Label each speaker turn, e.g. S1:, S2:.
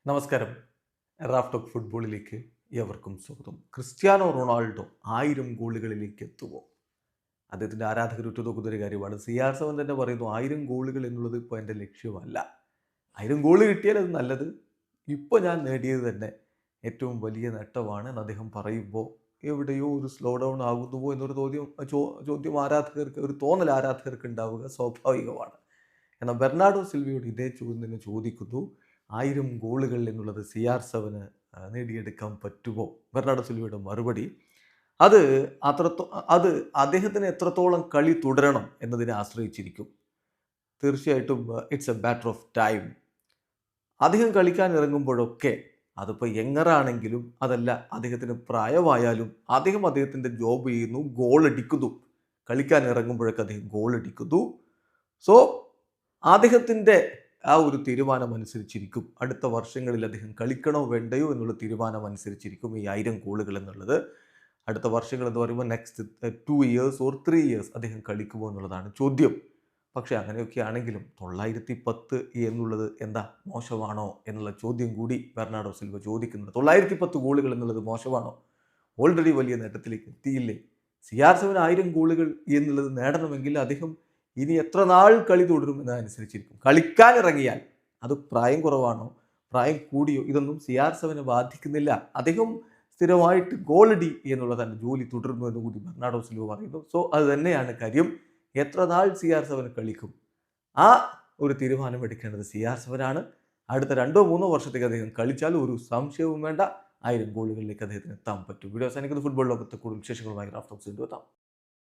S1: നമസ്കാരം. Raf talk ഫുട്ബോളിലേക്ക് ഏവർക്കും സ്വാഗതം. ക്രിസ്ത്യാനോ റൊണാൾഡോ 1000 ഗോളുകളിലേക്ക് എത്തുമോ? അദ്ദേഹത്തിൻ്റെ ആരാധകർ ഉറ്റുനോക്കുന്ന ഒരു കാര്യമാണ്. CR7 തന്നെ പറയുന്നു 1000 ഗോളുകൾ എന്നുള്ളത് ഇപ്പോൾ എൻ്റെ ലക്ഷ്യമല്ല. 1000 ഗോൾ കിട്ടിയാൽ അത് നല്ലത്. ഇപ്പോൾ ഞാൻ നേടിയത് തന്നെ ഏറ്റവും വലിയ നേട്ടമാണ് എന്ന് അദ്ദേഹം പറയുമ്പോൾ എവിടെയോ ഒരു സ്ലോ ഡൗൺ ആകുന്നുവോ എന്നൊരു ചോദ്യം ആരാധകർക്ക്, ഒരു തോന്നൽ ആരാധകർക്ക് ഉണ്ടാവുക സ്വാഭാവികമാണ്. എന്നാൽ ബെർണാഡോ സിൽവയോട് ഇതേ ചോദ്യം തന്നെ ചോദിക്കുന്നു. 1000 ഗോളുകൾ എന്നുള്ളത് CR7 നേടിയെടുക്കാൻ പറ്റുമോ? ബെർണാഡോ സിൽവയുടെ മറുപടി അത് അത് അദ്ദേഹത്തിന് എത്രത്തോളം കളി തുടരണം എന്നതിനെ ആശ്രയിച്ചിരിക്കും. തീർച്ചയായിട്ടും it's A matter of time. അദ്ദേഹം കളിക്കാൻ ഇറങ്ങുമ്പോഴൊക്കെ അതിപ്പോൾ യങ്ങറാണെങ്കിലും അതല്ല അദ്ദേഹത്തിന് പ്രായമായാലും അദ്ദേഹത്തിൻ്റെ ജോബ് ചെയ്യുന്നു, ഗോൾ അടിക്കുന്നു. കളിക്കാൻ ഇറങ്ങുമ്പോഴൊക്കെ അദ്ദേഹം ഗോൾ അടിക്കുന്നു. സോ അദ്ദേഹത്തിൻ്റെ ആ ഒരു തീരുമാനം അനുസരിച്ചിരിക്കും അടുത്ത വർഷങ്ങളിൽ അദ്ദേഹം കളിക്കണോ വേണ്ടയോ എന്നുള്ള തീരുമാനം അനുസരിച്ചിരിക്കും ഈ 1000 ഗോളുകൾ എന്നുള്ളത്. അടുത്ത വർഷങ്ങൾ എന്ന് പറയുമ്പോൾ നെക്സ്റ്റ് 2 ഇയേഴ്സ് ഓർ 3 ഇയേഴ്സ് അദ്ദേഹം കളിക്കുമോ എന്നുള്ളതാണ് ചോദ്യം. പക്ഷേ അങ്ങനെയൊക്കെ ആണെങ്കിലും 910 എന്നുള്ളത് എന്താ മോശമാണോ എന്നുള്ള ചോദ്യം കൂടി ബെർണാഡോ സിൽവ ചോദിക്കുന്നുണ്ട്. 910 ഗോളുകൾ എന്നുള്ളത് മോശമാണോ? ഓൾറെഡി വലിയ നേട്ടത്തിലേക്ക് എത്തിയില്ലേ? CR7 1000 ഗോളുകൾ എന്നുള്ളത് നേടണമെങ്കിൽ അദ്ദേഹം ഇനി എത്ര നാൾ കളി തുടരും എന്നതനുസരിച്ചിരിക്കും. കളിക്കാൻ ഇറങ്ങിയാൽ അത് പ്രായം കുറവാണോ പ്രായം കൂടിയോ ഇതൊന്നും CR7 ബാധിക്കുന്നില്ല. അദ്ദേഹം സ്ഥിരമായിട്ട് ഗോളടി എന്നുള്ളതാണ് ജോലി തുടരുന്നു എന്ന് കൂടി ബെർണാഡോ സിൽവ പറയുന്നു. സോ അത് തന്നെയാണ് കാര്യം. എത്ര നാൾ CR7 കളിക്കും ആ ഒരു തീരുമാനം എടുക്കേണ്ടത് CR7 ആണ്. അടുത്ത 2-3 വർഷത്തേക്ക് അദ്ദേഹം കളിച്ചാൽ ഒരു സംശയവും വേണ്ട 1000 ഗോളുകളിലേക്ക് അദ്ദേഹത്തിന് എത്താൻ പറ്റും. വീഡിയോ അവസാനിക്കുന്ന ഫുട്ബോൾ ലോകത്തെ കൂടുതൽ വിശേഷങ്ങളുമായി റാഫ് ടോക്സ് എത്താം.